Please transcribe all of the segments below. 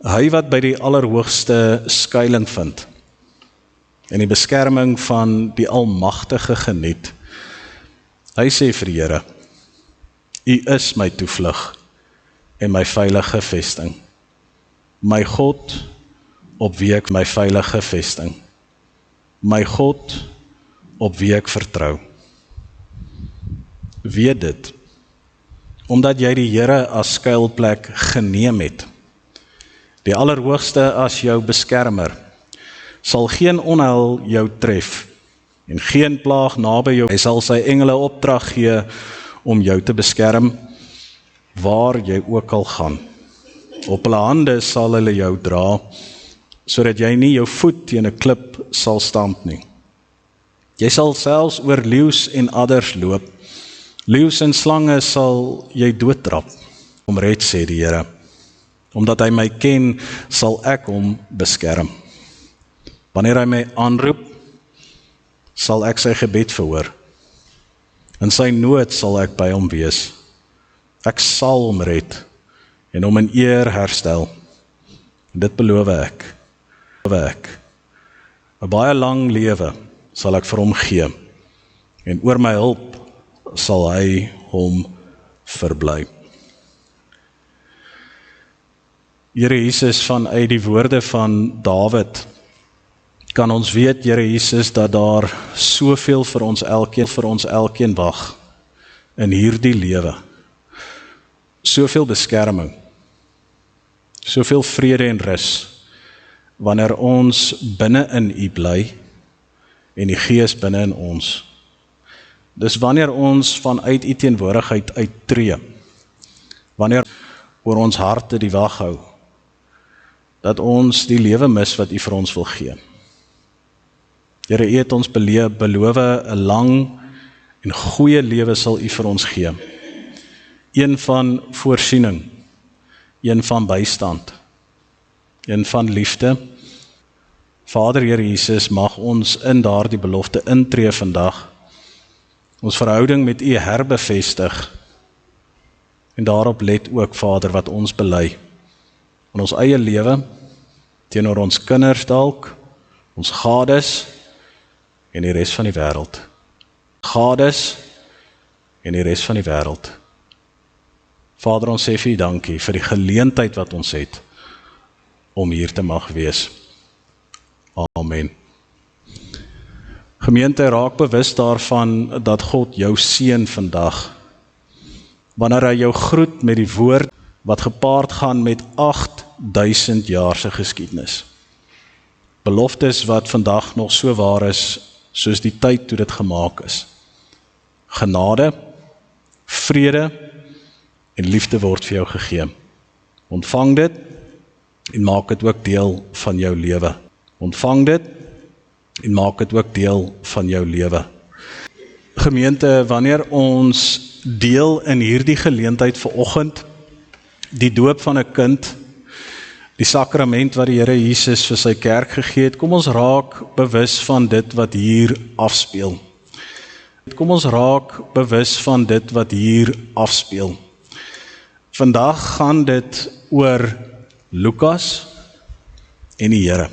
Hy wat by die Allerhoogste skuiling vind en die beskerming van die Almagtige geniet. Hy sê vir die Here, U is my toevlug en my veilige vesting. My God, op wie ek my veilige vesting. My God, op wie ek vertrou. Weet dit, omdat jy die Here as skuilplek geneem het. Die Allerhoogste as jou beskermer, sal geen onheil jou tref, en geen plaag naby jou. Hy sal sy engele opdrag gee om jou te beskerm, waar jy ook al gaan. Op hulle hande sal hulle jou dra, sodat jy nie jou voet teen 'n klip sal stamp nie. Jy sal selfs oor leeu's en adders loop. Leeu's en slange sal jy doodtrap. Om red, sê die Here. Omdat hy my ken, sal ek hom beskerm. Wanneer hy my aanroep, sal ek sy gebed verhoor. In sy nood sal ek by hom wees. Ek sal hom red en hom in eer herstel. En dit beloof ek. 'n baie lang lewe sal ek vir hom gee, en oor my hulp sal hy hom verbly. Here Jesus, vanuit die woorde van Dawid, kan ons weet, Here Jesus, dat daar soveel vir ons elkeen wag in hierdie lewe. Soveel beskerming, soveel vrede en rus, wanneer ons binne in U bly en die Gees binne in ons. Dis wanneer ons vanuit U teenwoordigheid uittreë, wanneer oor ons harte die wag hou, dat ons die lewe mis wat U vir ons wil gee. Here, U het ons beloof 'n lang en goeie lewe sal U vir ons gee. Een van voorsiening, een van bystand, een van liefde. Vader, Here Jesus, mag ons in daardie belofte intree vandag, ons verhouding met U herbevestig, en daarop let ook, Vader, wat ons bely, in ons eie lewe, teenoor ons kinders dalk, ons gades, en die res van die wêreld. Gades, en die res van die wêreld. Vader, ons sê vir U dankie, vir die geleentheid wat ons het, om hier te mag wees. Amen. Gemeente, raak bewus daarvan dat God jou seën vandag, wanneer hy jou groet met die woord wat gepaard gaan met 8000 jaar se geskiedenis. Beloftes wat vandag nog so waar is, soos die tyd toe dit gemaak is. Genade, vrede en liefde word vir jou gegee. Ontvang dit en maak dit ook deel van jou lewe. Ontvang dit en maak dit ook deel van jou lewe. Gemeente, wanneer ons deel in hierdie geleentheid vanoggend, die doop van 'n kind, die sakrament wat die Here Jesus vir sy kerk gegee het, kom ons raak bewus van dit wat hier afspeel. Kom ons raak bewus van dit wat hier afspeel. Vandag gaan dit oor Lukas en die Here.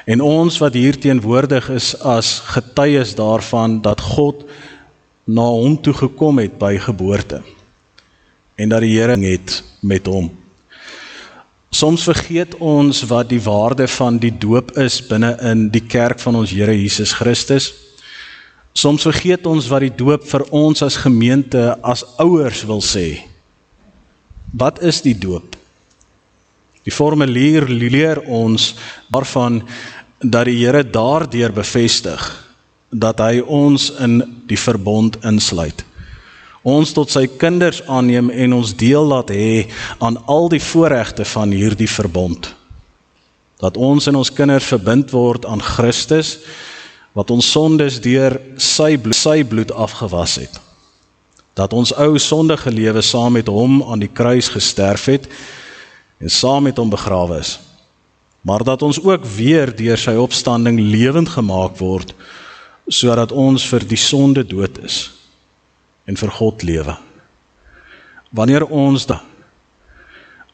En ons wat hier teenwoordig is as getuies daarvan dat God na hom toe gekom het by geboorte en dat die Here het met hom. Soms vergeet ons wat die waarde van die doop is binne in die kerk van ons Here Jesus Christus. Soms vergeet ons wat die doop vir ons as gemeente, as ouers wil sê. Wat is die doop? Die formulier leer ons daarvan dat die Here daardeur bevestig dat hy ons in die verbond insluit. Ons tot sy kinders aanneem en ons deel laat hê aan al die voorregte van hierdie verbond. Dat ons en ons kinders verbind word aan Christus, wat ons sondes deur sy bloed afgewas het. Dat ons ou sondige lewe saam met hom aan die kruis gesterf het en saam met hom begrawe is. Maar dat ons ook weer deur sy opstanding lewend gemaak word, sodat ons vir die sonde dood is en vir God lewe. Wanneer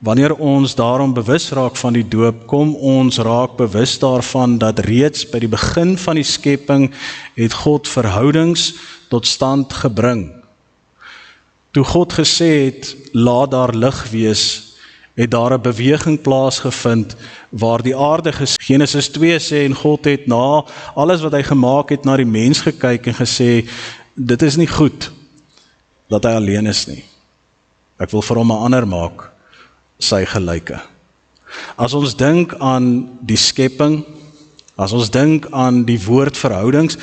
Wanneer ons daarom bewus raak van die doop, kom ons raak bewus daarvan dat reeds by die begin van die skepping het God verhoudings tot stand gebring. Toe God gesê het, laat daar lig wees, het daar 'n beweging plaasgevind waar die aarde Genesis 2 sê, en God het na alles wat hy gemaak het, na die mens gekyk en gesê, dit is nie goed dat hy alleen is nie. Ek wil vir hom 'n ander maak, sy gelyke. As ons dink aan die skepping, as ons dink aan die woord verhoudings,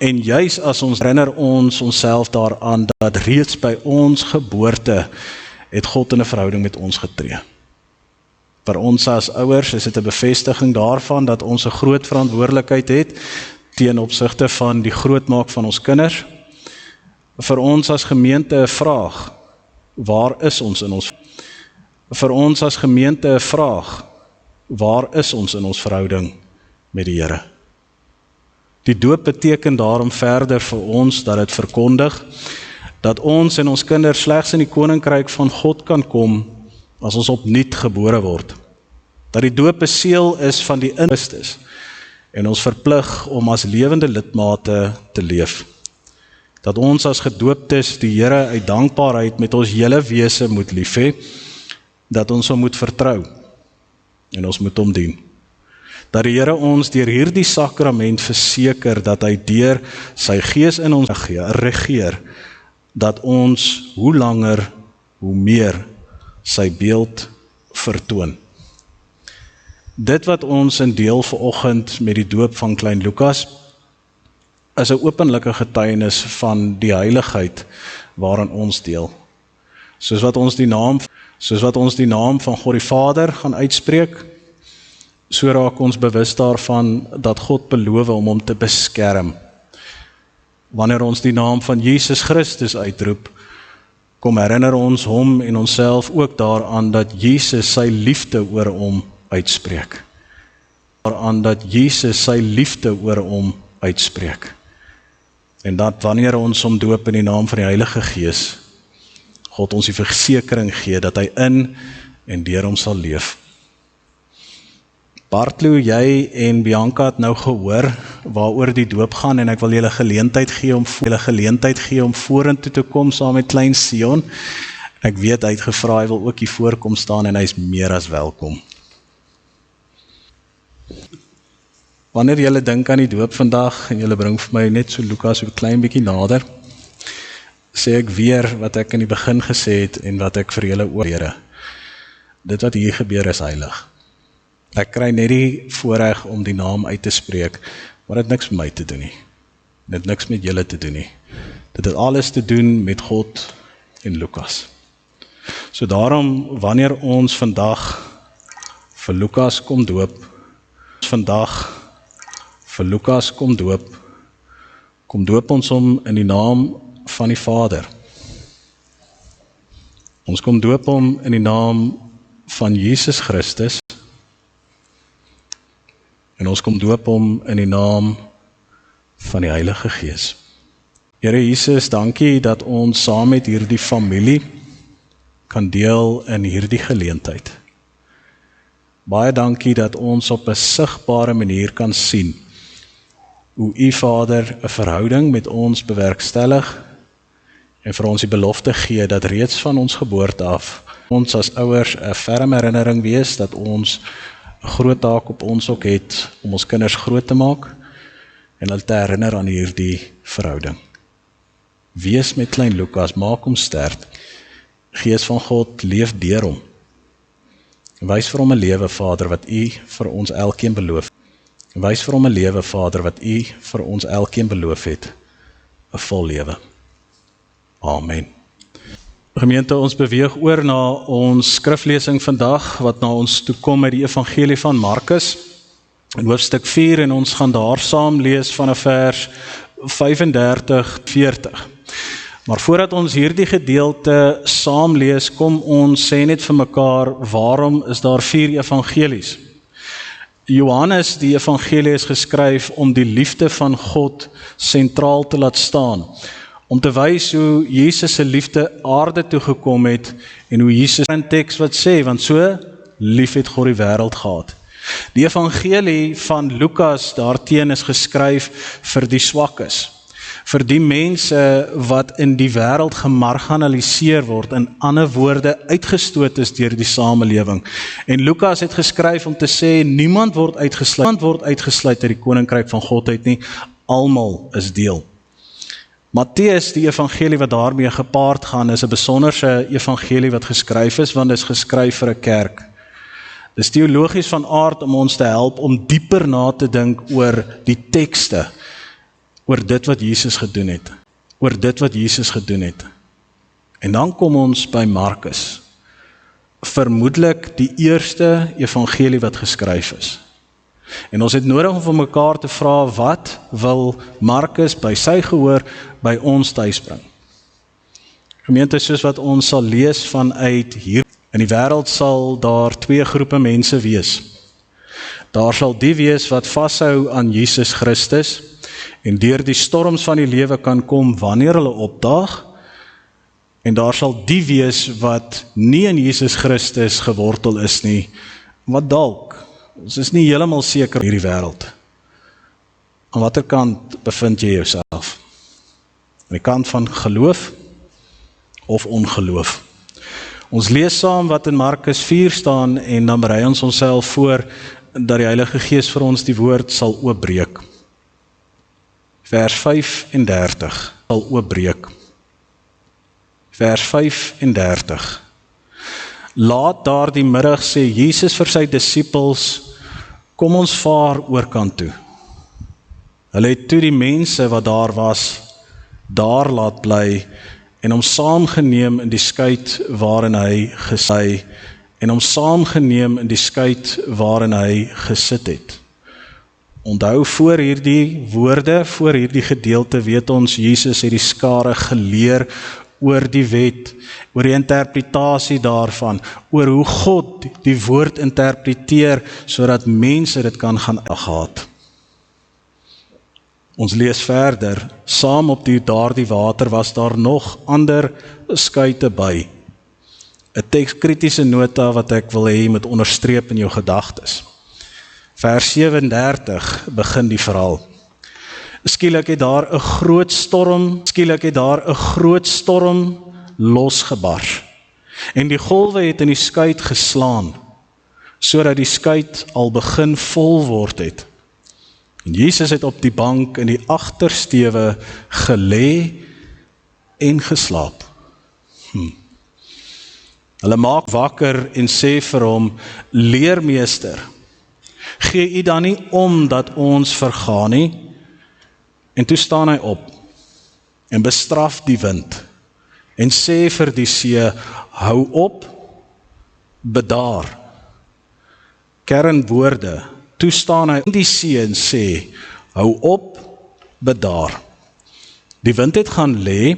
en juis as ons herinner ons onsself daaraan dat reeds by ons geboorte het God in 'n verhouding met ons getree. Vir ons as ouers is dit 'n bevestiging daarvan dat ons 'n groot verantwoordelikheid het teen opsigte van die grootmaak van ons kinders. Vir ons as gemeente 'n vraag, waar is ons in ons? Vir ons as gemeente 'n vraag, waar is ons in ons verhouding met die Here? Die doop beteken daarom verder vir ons dat dit verkondig dat ons en ons kinders slegs in die koninkryk van God kan kom as ons opnuut gebore word. Dat die doop 'n seël is van die in Christus en ons verplig om as lewende lidmate te leef. Dat ons as gedooptes die Here uit dankbaarheid met ons hele wese moet lief hê, dat ons hom moet vertrou en ons moet hom dien. Dat die Here ons deur hierdie sakrament verseker dat hy deur sy Gees in ons regeer, dat ons hoe langer, hoe meer sy beeld vertoon. Dit wat ons in deel vanoggend met die doop van klein Lukas, is 'n openlike getuienis van die heiligheid waarin ons deel. Soos wat ons die naam van God die Vader gaan uitspreek, so raak ons bewus daarvan dat God beloof om hom te beskerm. Wanneer ons die naam van Jesus Christus uitroep, kom herinner ons hom en onsself ook daaraan dat Jesus sy liefde oor hom uitspreek. Daaraan dat Jesus sy liefde oor hom uitspreek. En dat wanneer ons hom doop in die naam van die Heilige Gees, God ons die versekering gee dat hy in en deur hom sal leef. Bartlou, jy en Bianca het nou gehoor waaroor die doop gaan en ek wil julle geleentheid gee om vorentoe te kom saam met klein Sion. Ek weet hy het gevra, hy wil ook hier voorkom staan en hy is meer as welkom. Wanneer julle dink aan die doop vandag en julle bring vir my net so Lukas so 'n klein bietjie nader, sê ek weer wat ek in die begin gesê het en wat ek vir julle oorlede. Dit wat hier gebeur is heilig. Ek kry net die voorreg om die naam uit te spreek, maar dit het niks met my te doen nie. Dit het niks met julle te doen nie. Dit het alles te doen met God en Lukas. So daarom, wanneer ons vandag vir Lukas kom doop, kom doop ons hom in die naam van die Vader. Ons kom doop hom in die naam van Jesus Christus, en ons kom doop hom in die naam van die Heilige Gees. Here Jesus, dankie dat ons saam met hierdie familie kan deel in hierdie geleentheid. Baie dankie dat ons op 'n sigbare manier kan sien hoe U Vader 'n verhouding met ons bewerkstellig en vir ons die belofte gee dat reeds van ons geboorte af ons as ouers 'n ferme herinnering wees dat ons 'n groot taak op ons ook het om ons kinders groot te maak en hulle te herinner aan hierdie verhouding. Wees met klein Lukas, maak hom sterk. Gees van God, leef deur hom. Wys vir hom 'n lewe, Vader, wat U vir ons elkeen beloof. Wys vir hom 'n lewe, Vader, wat U vir ons elkeen beloof het. 'n Vol lewe. Amen. Gemeente, ons beweeg oor na ons skriflesing vandag, wat na ons toe kom uit die Evangelie van Markus, in hoofstuk 4, en ons gaan daar saam lees vanaf vers 35-40. Maar voordat ons hierdie gedeelte saam lees, kom ons sê net vir mekaar, waarom is daar 4 evangelies? Johannes, die evangelie is geskryf om die liefde van God sentraal te laat staan, om te wys hoe Jesus se liefde aarde toe gekom het en hoe Jesus in teks wat sê, want so lief het God die wêreld gehad. Die evangelie van Lukas daarteen is geskryf vir die swakkes, vir die mense wat in die wêreld gemarginaliseer word, in ander woorde uitgestoot is deur die samelewing. En Lukas het geskryf om te sê, niemand word uitgesluit uit die koninkryk van God uit nie, almal is deel. Matteus, die evangelie wat daarmee gepaard gaan, is 'n besonderse evangelie wat geskryf is, want dit is geskryf vir 'n kerk. Dit is teologies van aard om ons te help om dieper na te dink oor die tekste, oor dit wat Jesus gedoen het. En dan kom ons by Markus, vermoedelik die eerste evangelie wat geskryf is. En ons het nodig om vir mekaar te vra, wat wil Markus by sy gehoor by ons tuis bring? Gemeente, soos wat ons sal lees vanuit hier, in die wêreld sal daar twee groepe mense wees. Daar sal die wees wat vashou aan Jesus Christus, en deur die storms van die lewe kan kom wanneer hulle opdaag, en daar sal die wees wat nie in Jesus Christus gewortel is nie, wat dalk, ons is nie heeltemal seker in hierdie wêreld. Aan watter kant bevind jy jouself? Aan die kant van geloof of ongeloof? Ons lees saam wat in Markus 4 staan en dan berei ons onsself voor dat die Heilige Gees vir ons die woord sal oopbreek. Vers 35 sal oopbreek. Vers 35. Laat daardie middag sê Jesus vir sy disippels, kom ons vaar oorkant toe. Hulle het toe die mense wat daar was, daar laat bly en hom saamgeneem in die skuit waarin hy gesit het. Onthou, voor hierdie woorde, voor hierdie gedeelte weet ons, Jesus het die skare geleer oor die wet, oor die interpretasie daarvan, oor hoe God die woord interpreteer, sodat mense dit kan gaan gehad. Ons lees verder, saam op daardie water was daar nog ander skuite by. 'n tekskritiese nota wat ek wil hê moet onderstreep in jou gedagtes. Vers 37 begin die verhaal. Skielik het daar 'n groot storm losgebars. En die golwe het in die skuit geslaan, sodat die skuit al begin vol word het. En Jesus het op die bank in die agtersteewe gelê en geslaap. Hulle maak wakker en sê vir hom, leermeester, gee u dan nie om dat ons vergaan nie? En toe staan hy op en bestraf die wind en sê vir die see, hou op, bedaar. Kernwoorde, toe staan hy in die see en sê, hou op, bedaar. Die wind het gaan lê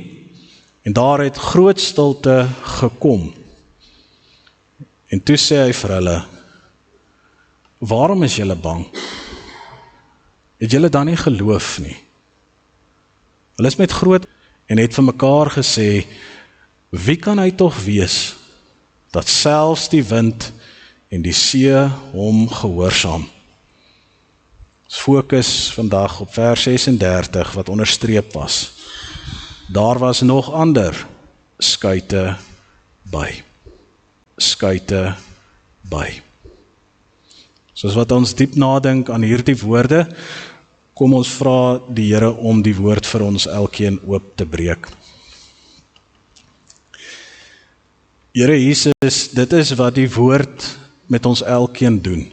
en daar het groot stilte gekom. En toe sê hy vir hulle, waarom is julle bang? Het julle dan nie geloof nie? Hulle is met groot en het vir mekaar gesê, wie kan hy tog wees, dat selfs die wind en die see hom gehoorsaam? Ons fokus vandag op vers 36 wat onderstreep was. Daar was nog ander skuite by. Soos wat ons diep nadink aan hierdie woorde, kom ons vra die Here om die woord vir ons elkeen oop te breek. Here Jesus, dit is wat die woord met ons elkeen doen.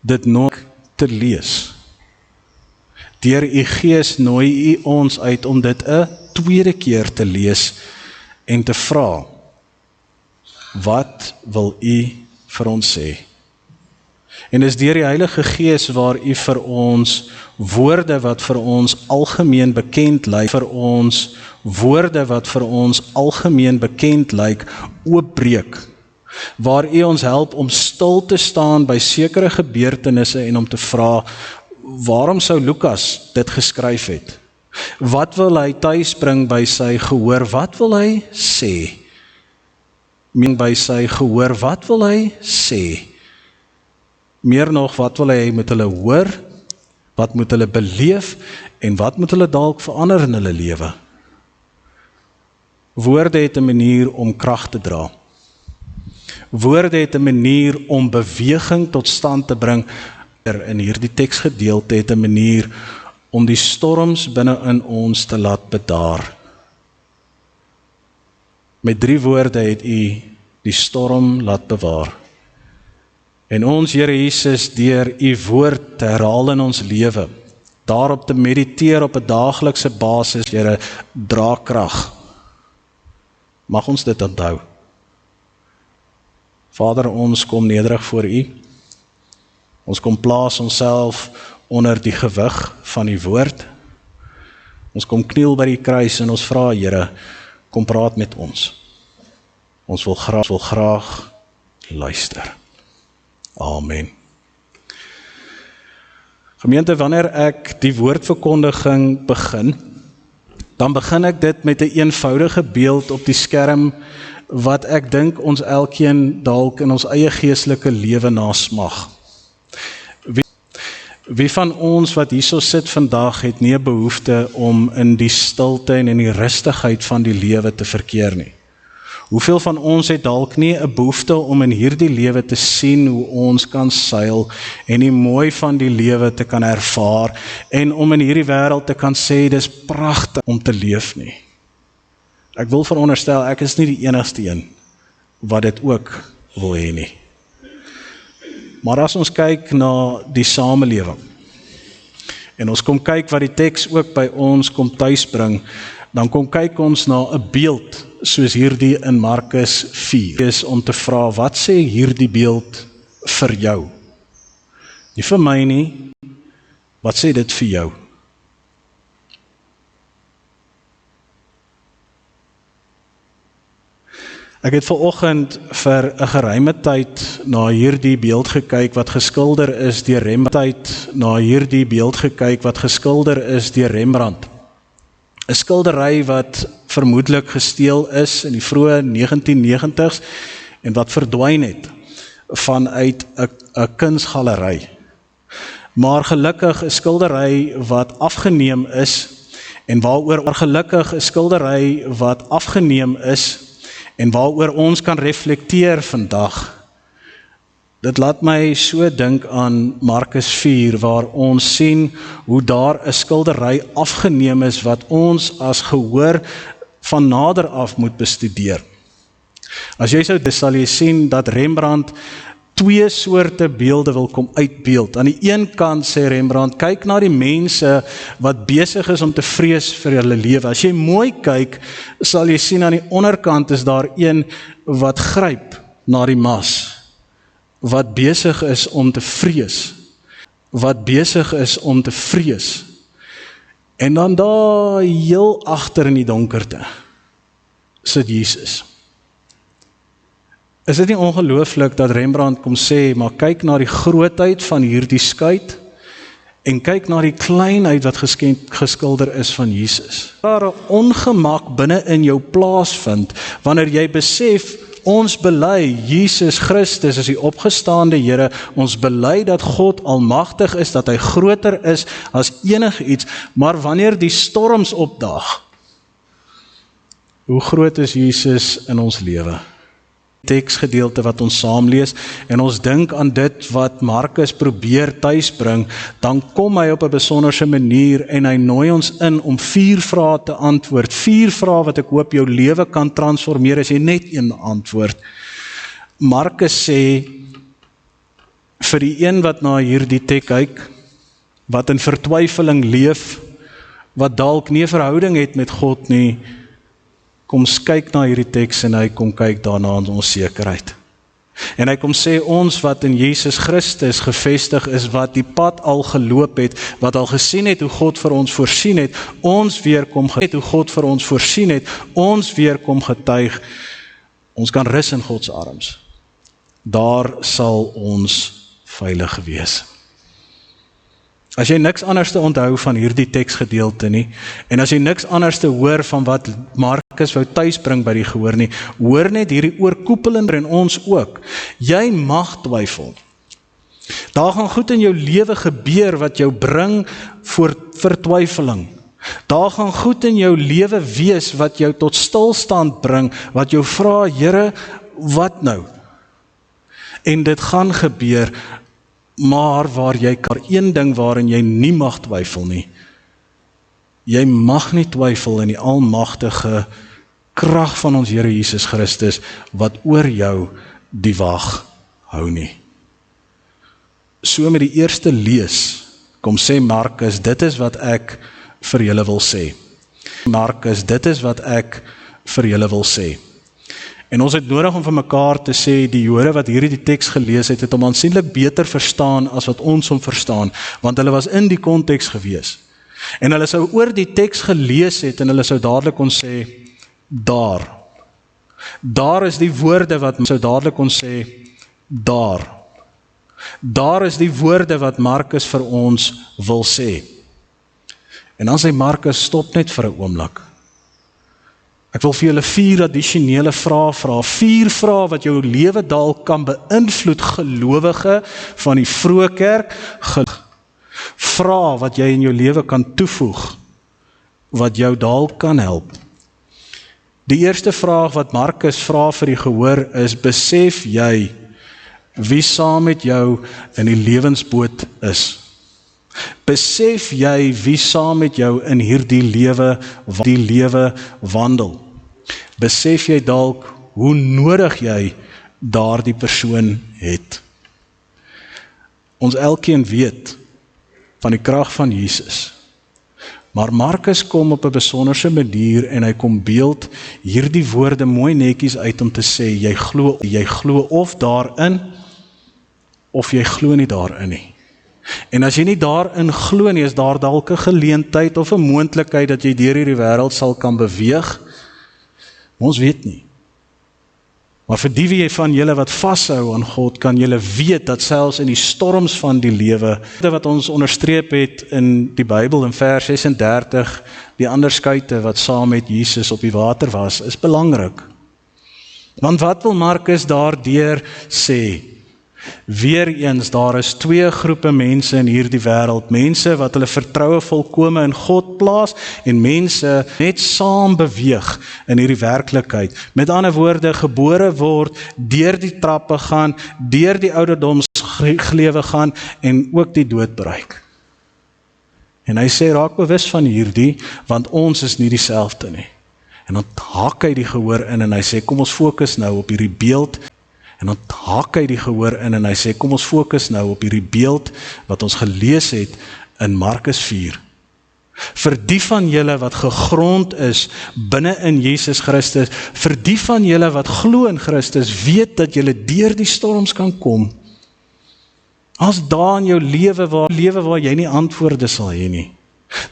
Dit nooi te lees. Deur u Gees nooi u ons uit om dit 'n tweede keer te lees en te vra, wat wil u vir ons sê? En is deur die Heilige Gees waar u vir ons woorde wat vir ons algemeen bekend lyk, oopbreek, waar u ons help om stil te staan by sekere gebeurtenisse en om te vra, waarom sou Lukas dit geskryf het? Wat wil hy tuisbring by sy gehoor? Wat wil hy sê? By sy gehoor, wat wil hy sê? Meer nog, wat wil hy met hulle hoor? Wat moet hulle beleef? En wat moet hulle dalk verander in hulle lewe? Woorde het 'n manier om krag te dra. Woorde het 'n manier om beweging tot stand te bring. In hierdie teksgedeelte het 'n manier om die storms binne in ons te laat bedaar. Met 3 woorde het U die storm laat bewaar. En ons, Here Jesus, deur U woord te herhaal in ons lewe, daarop te mediteer op 'n daaglikse basis, Here, dra krag. Mag ons dit onthou. Vader, ons kom nederig voor U. Ons kom plaas onsself onder die gewig van U woord. Ons kom kniel by die kruis en ons vra, Here, kom praat met ons. Ons wil graag luister. Amen. Gemeente, wanneer ek die woordverkondiging begin, dan begin ek dit met 'n eenvoudige beeld op die skerm wat ek dink ons elkeen dalk in ons eie geestelike lewe nasmag. Wie van ons wat hierso sit vandag het nie 'n behoefte om in die stilte en in die rustigheid van die lewe te verkeer nie? Hoeveel van ons het dalk nie 'n behoefte om in hierdie lewe te sien hoe ons kan seil en die mooi van die lewe te kan ervaar en om in hierdie wêreld te kan sê dis pragtig om te leef nie? Ek wil veronderstel ek is nie die enigste een wat dit ook wil hê nie. Maar as ons kyk na die samelewing en ons kom kyk wat die teks ook by ons kom tuisbring, dan kom kyk ons na 'n beeld soos hierdie in Markus 4. Is om te vra, wat sê hierdie beeld vir jou? Nie vir my nie, wat sê dit vir jou? Ek het vanoggend vir 'n geruime tyd na hierdie beeld gekyk wat geskilder is deur Rembrandt. 'n skildery wat vermoedelik gesteel is in die vroeë 1990s en wat verdwyn het vanuit 'n kunsgalery. Maar gelukkig 'n skildery wat afgeneem is en waaroor ons kan reflekteer vandag. Dit laat my so dink aan Markus 4, waar ons sien hoe daar 'n skildery afgeneem is wat ons as gehoor van nader af moet bestudeer. As jy sal jy sien dat Rembrandt 2 soorte beelde wil kom uitbeeld. Aan die een kant sê Rembrandt, kyk na die mense wat besig is om te vrees vir hulle lewe. As jy mooi kyk, sal jy sien aan die onderkant is daar een wat gryp na die mas, wat besig is om te vrees. En dan daar heel agter in die donkerte sit Jesus. Is dit nie ongelooflik dat Rembrandt kom sê, maar kyk na die grootheid van hierdie skuit en kyk na die kleinheid wat geskilder is van Jesus. Daar 'n ongemak binne in jou plaasvind wanneer jy besef, ons bely Jesus Christus is die opgestaande Here, ons bely dat God almagtig is, dat hy groter is as enige iets, maar wanneer die storms opdaag, hoe groot is Jesus in ons lewe? Teksgedeelte wat ons saam lees en ons dink aan dit wat Markus probeer tuisbring, dan kom hy op 'n besonderse manier en hy nooi ons in om 4 vrae te antwoord. 4 vrae wat ek hoop jou lewe kan transformeer as jy net een antwoord. Markus sê vir die een wat na hierdie teks kyk, wat in vertwyfeling leef, wat dalk nie 'n verhouding het met God nie, kom kyk na hierdie teks en hy kom kyk daarna in onsekerheid. En hy kom sê ons wat in Jesus Christus gevestig is, wat die pad al geloop het, wat al gesien het hoe God vir ons voorsien het, ons weer kom getuig, ons kan rus in God se arms. Daar sal ons veilig wees. As jy niks anders te onthou van hierdie teksgedeelte nie, en as jy niks anders te hoor van wat Markus wou tuisbring by die gehoor nie, hoor net hierdie oorkoepelende in ons ook. Jy mag twyfel. Daar gaan goed in jou lewe gebeur wat jou bring voor vertwyfeling. Daar gaan goed in jou lewe wees wat jou tot stilstand bring, wat jou vra, Here, wat nou? En dit gaan gebeur, maar waar jy kan, een ding waarin jy nie mag twyfel nie. Jy mag nie twyfel in die almagtige krag van ons Here Jesus Christus, wat oor jou die wag hou nie. So met die eerste lees, kom sê Markus, dit is wat ek vir julle wil sê. Markus, dit is wat ek vir julle wil sê. En ons het nodig om vir mekaar te sê, die Jode wat hierdie teks gelees het, het hom aansienlik beter verstaan as wat ons hom verstaan, want hulle was in die konteks gewees. En hulle sou oor die teks gelees het, en hulle sou dadelik kon sê, daar. Daar is die woorde wat sou dadelik kon sê, daar. Daar is die woorde wat Markus vir ons wil sê. En dan sê Markus, stop net vir 'n oomblik. Ek wil vir julle 4 addisionele vrae vra. 4 vrae wat jou lewe dalk kan beïnvloed, gelowige van die vroeë kerk. Vrae wat jy in jou lewe kan toevoeg, wat jou dalk kan help. Die eerste vraag wat Markus vra vir die gehoor is, besef jy wie saam met jou in die lewensboot is? Besef jy wie saam met jou in hierdie lewe wandel? Besef jy dalk hoe nodig jy daardie persoon het? Ons elkeen weet van die krag van Jesus. Maar Markus kom op 'n besonderse manier en hy kom beeld hierdie woorde mooi netjies uit om te sê, jy glo of daarin, of jy glo nie daarin nie. En as jy nie daarin glo nie, is daar dalk 'n geleentheid of 'n moontlikheid dat jy deur hierdie wêreld sal kan beweeg. Ons weet nie. Maar vir die van julle wat vashou aan God, kan julle weet dat selfs in die storms van die lewe, wat ons onderstreep het in die Bybel in vers 36, die ander skuite wat saam met Jesus op die water was, is belangrik. Want wat wil Markus daardeur sê? Weereens, daar is 2 groepe mense in hierdie wêreld, mense wat hulle vertroue volkome in God plaas, en mense net saam beweeg in hierdie werklikheid. Met ander woorde, gebore word, deur die trappe gaan, deur die ouderdomsglewe gaan, en ook die dood bereik. En hy sê, raak bewus van hierdie, want ons is nie dieselfde nie. En dan haak hy die gehoor in, en hy sê, kom ons fokus nou op hierdie beeld. En dan haak hy die gehoor in en hy sê, kom ons fokus nou op hierdie beeld wat ons gelees het in Markus 4. Vir die van julle wat gegrond is binne in Jesus Christus, vir die van julle wat glo in Christus, weet dat julle deur die storms kan kom. As daar in jou lewe waar jy nie antwoorde sal hê nie.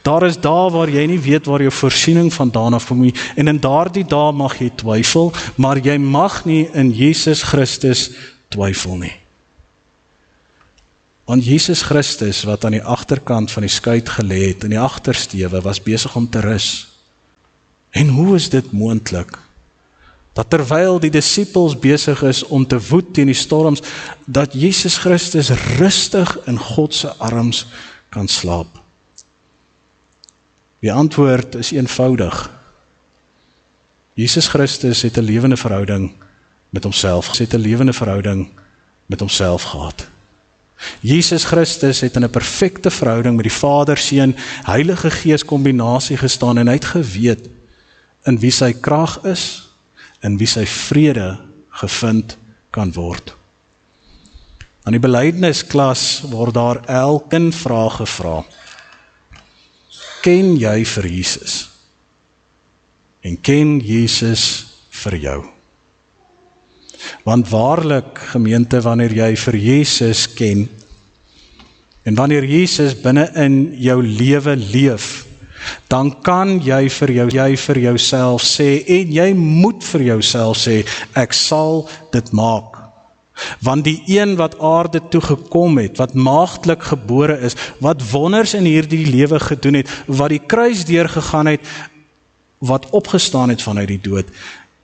Daar is dae waar jy nie weet waar jou voorsiening vandaan af kom nie, en in daardie dae mag jy twyfel, maar jy mag nie in Jesus Christus twyfel nie. Want Jesus Christus, wat aan die agterkant van die skuit gelê het, in die agtersteewe, was besig om te rus. En hoe is dit moontlik? Dat terwyl die disippels besig is om te woed teen die storms, dat Jesus Christus rustig in God se arms kan slaap. Die antwoord is eenvoudig. Jesus Christus het 'n lewende verhouding met homself. Het 'n lewende verhouding met homself gehad. Jesus Christus het in 'n perfekte verhouding met die Vader, Seun, Heilige Gees kombinasie gestaan en hy het geweet in wie sy krag is, in wie sy vrede gevind kan word. Aan die belydennisklas word daar elke vraag gevra. Ken jy vir Jesus? En ken Jesus vir jou? Want waarlik, gemeente, wanneer jy vir Jesus ken, en wanneer Jesus binne in jou lewe leef, dan kan jy vir jouself sê, en jy moet vir jouself sê, ek sal dit maak. Want die een wat aarde toe gekom het, wat maagdelik gebore is, wat wonders in hierdie lewe gedoen het, wat die kruis deurgegaan het, wat opgestaan het vanuit die dood,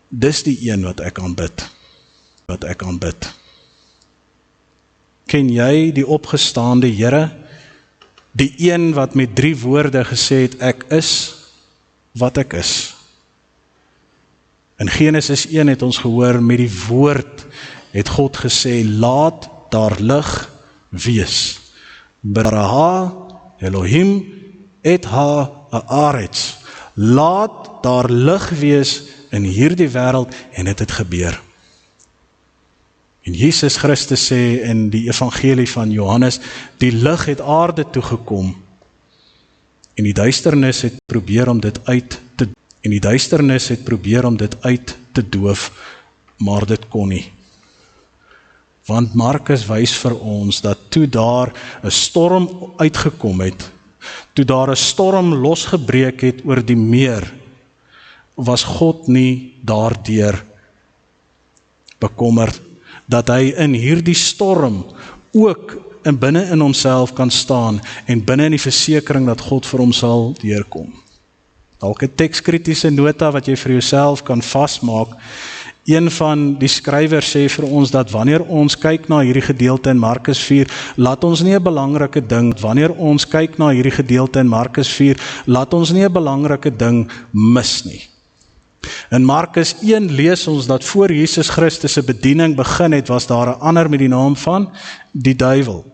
dis die een wat ek aanbid. Ken jy die opgestaande Here? Die een wat met 3 woorde gesê het, ek is wat ek is. In Genesis 1 het ons gehoor, met die woord het God gesê, laat daar lig wees. Bara Elohim et ha haaretz. Laat daar lig wees in hierdie wêreld, en het gebeur. En Jesus Christus sê in die evangelie van Johannes, die lig het aarde toe gekom, en die duisternis het probeer om dit uit te doof, maar dit kon nie. Want Markus wys vir ons dat toe daar 'n storm uitgekom het, toe daar 'n storm losgebreek het oor die meer, was God nie daardeur bekommerd dat hy in hierdie storm ook binne in homself kan staan en binne in die versekering dat God vir hom sal deurkom. Dalk 'n tekskritiese nota wat jy vir jouself kan vasmaak. Een van die skrywers sê vir ons dat wanneer ons kyk na hierdie gedeelte in Markus 4, laat ons nie 'n belangrike ding mis nie. In Markus 1 lees ons dat voor Jesus Christus se bediening begin het, was daar 'n ander met die naam van die duiwel.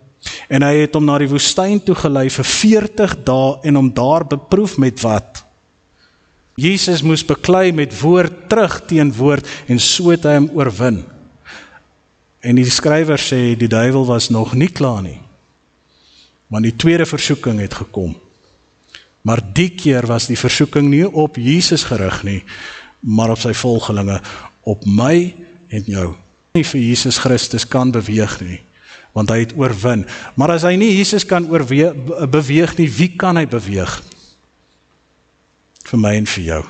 En hy het hom na die woestyn toe gelei vir 40 dae en hom daar beproef met wat? Jesus moes beklei met woord terug teen woord en so het hy hom oorwin. En die skrywer sê die duiwel was nog nie klaar nie, want die tweede versoeking het gekom. Maar die keer was die versoeking nie op Jesus gerig nie, maar op sy volgelinge, op my en jou. Nie vir Jesus Christus kan beweeg nie, want hy het oorwin. Maar as hy nie Jesus kan beweeg nie, wie kan hy beweeg? Vir my en vir jou.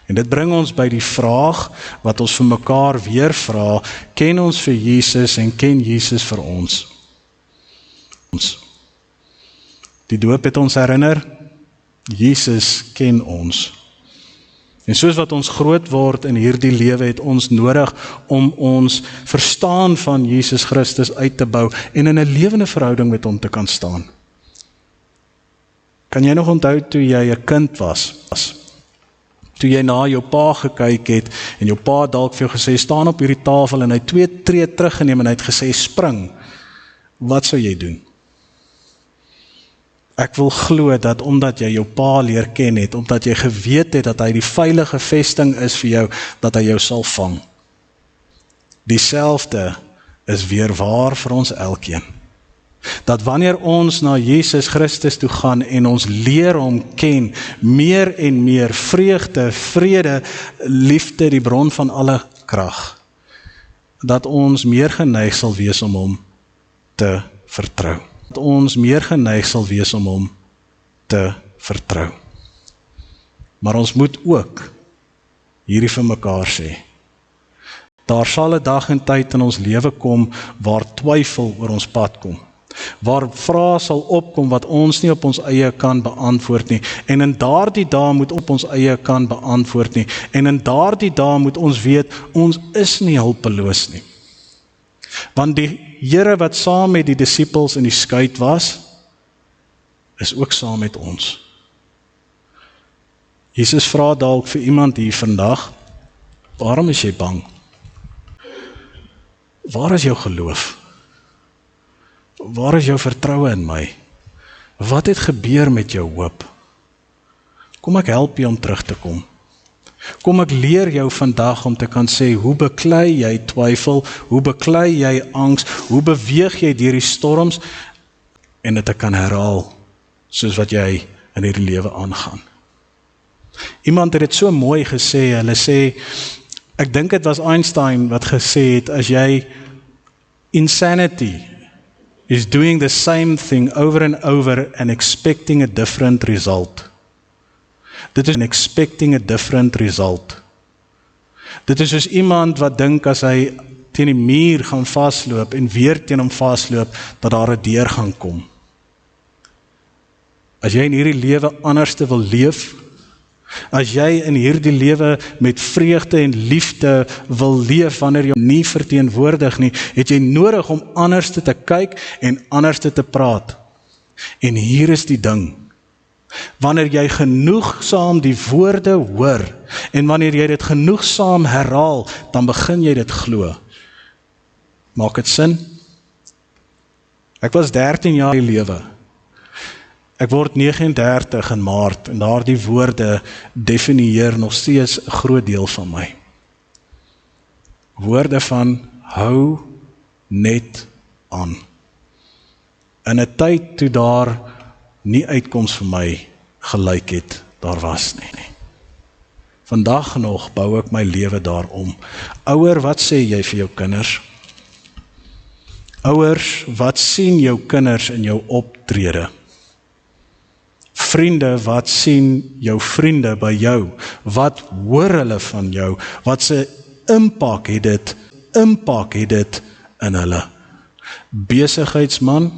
En dit bring ons by die vraag wat ons vir mekaar weer vra, ken ons vir Jesus en ken Jesus vir ons? Die doop het ons herinner, Jesus ken ons. En soos wat ons groot word in hierdie lewe, het ons nodig om ons verstaan van Jesus Christus uit te bou en in 'n lewende verhouding met hom te kan staan. Kan jy nog onthou toe jy 'n kind was? Toe jy na jou pa gekyk het en jou pa dalk vir jou gesê, staan op hierdie tafel en hy 2 tree teruggeneem en hy het gesê, spring. Wat sou jy doen? Ek wil glo dat omdat jy jou pa leer ken het, omdat jy geweet het dat hy die veilige vesting is vir jou, dat hy jou sal vang. Dieselfde is weer waar vir ons elkeen. Dat wanneer ons na Jesus Christus toe gaan en ons leer hom ken, meer en meer vreugde, vrede, liefde, die bron van alle krag, dat ons meer geneig sal wees om hom te vertrou. Dat ons meer geneig sal wees om hom te vertrou. Maar ons moet ook hierdie vir mekaar sê. Daar sal 'n dag en tyd in ons lewe kom waar twyfel oor ons pad kom. Waar vrae sal opkom wat ons nie op ons eie kan beantwoord nie. En in daardie dae moet op ons eie kan beantwoord nie. En in daardie dae moet ons weet, ons is nie hulpeloos nie. Want die Here wat saam met die disippels in die skuit was, is ook saam met ons. Jesus vra dalk vir iemand hier vandag, waarom is jy bang? Waar is jou geloof? Waar is jou vertroue in my? Wat het gebeur met jou hoop? Kom ek help jy om terug te kom. Kom ek leer jou vandag om te kan sê, hoe beklei jy twyfel, hoe beklei jy angs, hoe beweeg jy deur die storms, en dit ek kan herhaal, soos wat jy in hierdie lewe aangaan. Iemand het dit so mooi gesê, hulle sê, ek dink dit was Einstein wat gesê het, as jy insanity is doing the same thing over and over and expecting a different result. Dit is expecting a different result. Dit is soos iemand wat dink as hy teen die muur gaan vasloop en weer teen hom vasloop, dat daar 'n deur gaan kom. As jy in hierdie lewe anders te wil leef, as jy in hierdie lewe met vreugde en liefde wil leef wanneer jy nie verteenwoordig nie, het jy nodig om anders te kyk en anders te praat. En hier is die ding. Wanneer jy genoegsaam die woorde hoor, en wanneer jy dit genoegsaam herhaal, dan begin jy dit glo. Maak dit sin? Ek was 13 jaar in die lewe. Ek word 39 in Maart, en daardie woorde definieer nog steeds 'n groot deel van my. Woorde van, hou net aan. In 'n tyd toe daar nie uitkoms vir my gelyk het, daar was nie. Vandag nog bou ek my lewe daarom. Ouer, wat sê jy vir jou kinders? Ouers, wat sien jou kinders in jou optrede? Vriende, wat sien jou vriende by jou? Wat hoor hulle van jou? Wat se impak het dit in hulle? Besigheidsman,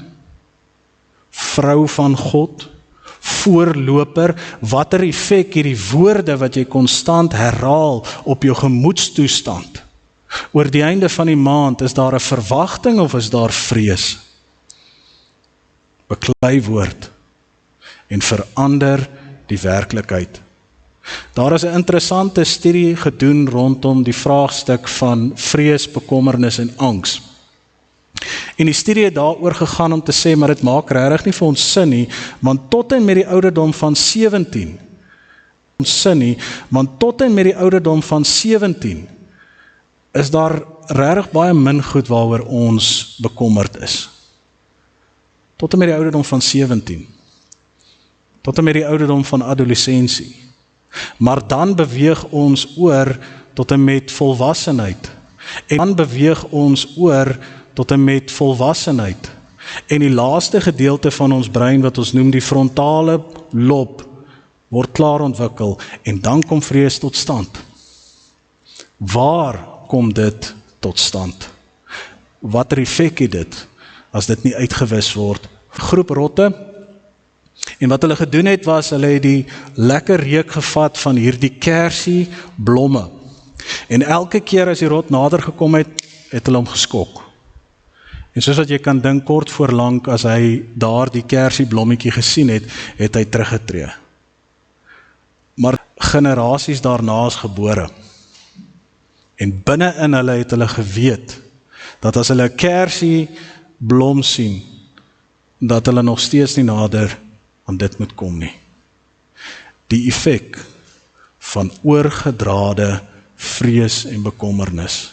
vrou van God, voorloper, watter effek het die woorde wat jy konstant herhaal op jou gemoedstoestand? Oor die einde van die maand, is daar 'n verwagting of is daar vrees? Beklei woord en verander die werklikheid. Daar is 'n interessante studie gedoen rondom die vraagstuk van vrees, bekommernis en angs. En die studie het daaroor gegaan om te sê, maar dit maak regtig nie vir ons sin nie, want tot en met die ouderdom van 17, is daar regtig baie min goed waaroor ons bekommerd is. Tot en met die ouderdom van 17. Tot en met die ouderdom van adolessensie. Maar dan beweeg ons oor tot en met volwassenheid. En dan beweeg ons oor tot en met volwassenheid. En die laaste gedeelte van ons brein wat ons noem die frontale lob word klaar ontwikkel en dan kom vrees tot stand. Waar kom dit tot stand? Watter effek het dit as dit nie uitgewis word? Groep rotte. En wat hulle gedoen het was, hulle het die lekker reuk gevat van hierdie kersie blomme. En elke keer as die rot nader gekom het, het hulle hom geskok. En soos wat jy kan dink, kort voorlank as hy daar die kersie blommetjie gesien het, het hy teruggetree. Maar generasies daarna is gebore. En binne in hulle het hulle geweet, dat as hulle 'n kersie blom sien, dat hulle nog steeds nie nader aan dit moet kom nie. Die effek van oorgedrade vrees en bekommernis.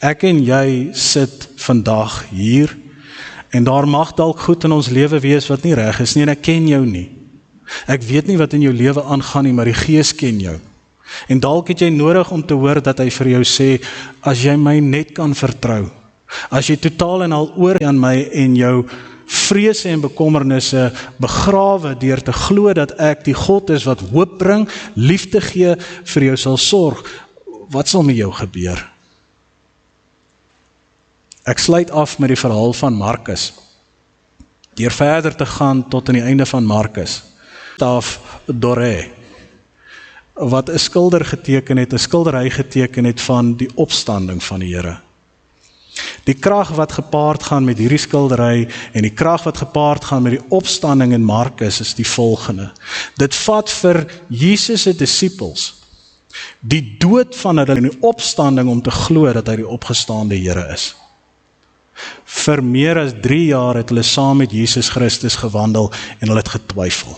Ek en jy sit vandag hier, en daar mag dalk goed in ons lewe wees wat nie reg is nie, en ek ken jou nie. Ek weet nie wat in jou lewe aangaan nie, maar die Gees ken jou. En dalk het jy nodig om te hoor dat hy vir jou sê, as jy my net kan vertrou, as jy totaal en al oor aan my en jou vrese en bekommernisse begrawe deur te glo dat ek die God is wat hoop bring, liefde gee, vir jou sal sorg, wat sal met jou gebeur? Ek sluit af met die verhaal van Markus. Deur verder te gaan tot aan die einde van Markus. Staaf Doré, wat 'n skilder geteken het, 'n skildery geteken het van die opstanding van die Here. Die krag wat gepaard gaan met hierdie skildery en die krag wat gepaard gaan met die opstanding in Markus is die volgende. Dit vat vir Jesus se disippels die dood van hulle en die opstanding om te glo dat hy die opgestaande Here is. Vir meer as 3 jaar het hulle saam met Jesus Christus gewandel en hulle het getwyfel.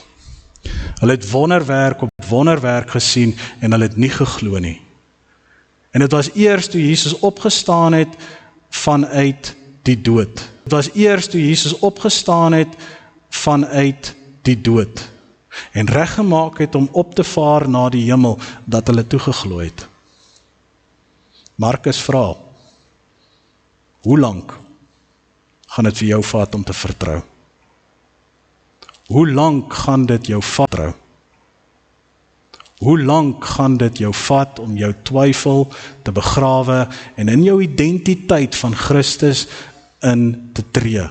Hulle het wonderwerk op wonderwerk gesien en hulle het nie geglo nie. En dit was eers toe Jesus opgestaan het vanuit die dood. Dit was eers toe Jesus opgestaan het vanuit die dood en reggemaak het om op te vaar na die hemel dat hulle toegeglo het. Markus vra, hoe lank gaan dit vir jou vat om te vertrou? Hoe lank gaan dit jou vat? Hoe lank gaan dit jou vat om jou twyfel te begrawe en in jou identiteit van Christus in te tree?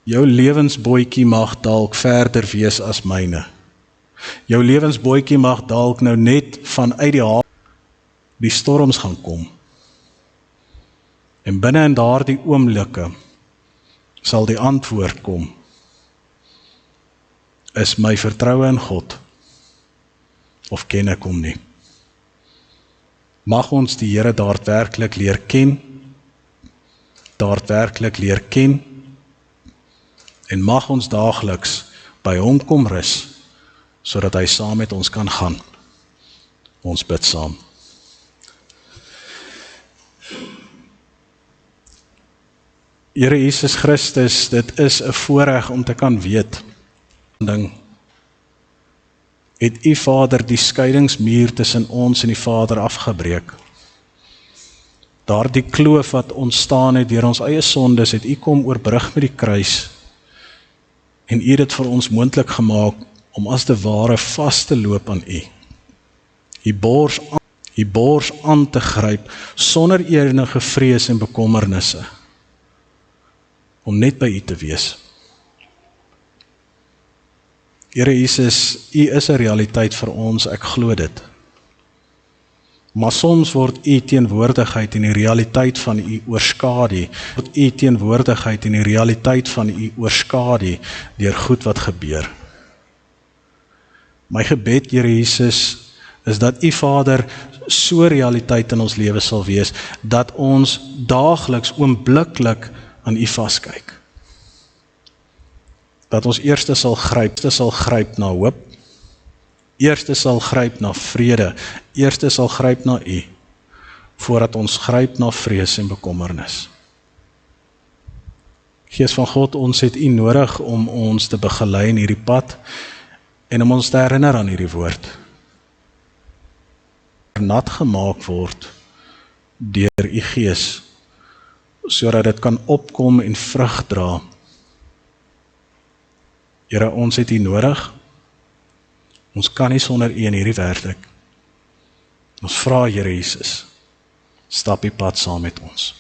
Jou lewensbootjie mag dalk verder wees as myne. Jou lewensbootjie mag dalk nou net vanuit die hawe die storms gaan kom. En binne in daardie oomblikke sal die antwoord kom. Is my vertroue in God of ken ek hom nie? Mag ons die Here daadwerklik leer ken, en mag ons daagliks by hom kom rus, sodat hy saam met ons kan gaan. Ons bid saam. Here Jesus Christus, dit is 'n voorreg om te kan weet, het U Vader die skeidingsmuur tussen ons en die Vader afgebreek. Daardie kloof wat ontstaan het deur ons eie sondes, het U kom oorbrug met die kruis, en U het dit vir ons moontlik gemaak om as te ware vas te loop aan U. U bors aan te gryp sonder enige vrees en bekommernisse, om net by U te wees. Here Jesus, U is 'n realiteit vir ons, ek glo dit. Maar soms word U teenwoordigheid en die realiteit van U oorskadu, deur goed wat gebeur. My gebed, Here Jesus, is dat U Vader so realiteit in ons lewe sal wees, dat ons daagliks oombliklik aan U vaskyk. Dat ons eerste sal gryp na hoop, eerste sal gryp na vrede, eerste sal gryp na U, voordat ons gryp na vrees en bekommernis. Gees van God, ons het U nodig om ons te begelei in hierdie pad, en om ons te herinner aan hierdie woord. Nat gemaak word deur U Gees, sodat dit kan opkom en vrug dra. Here, ons het U nodig. Ons kan nie sonder U in hierdie wêreld. Ons vra, Here Jesus, stap die pad saam met ons.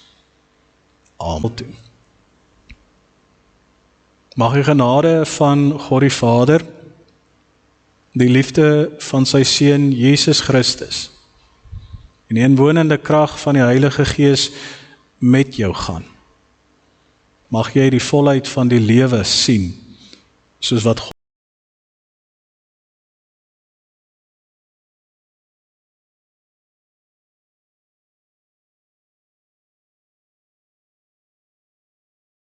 Amen. Mag die genade van God die Vader, die liefde van sy Seun Jesus Christus, en die inwonende krag van die Heilige Gees met jou gaan. Mag jy die volheid van die lewe sien, soos wat God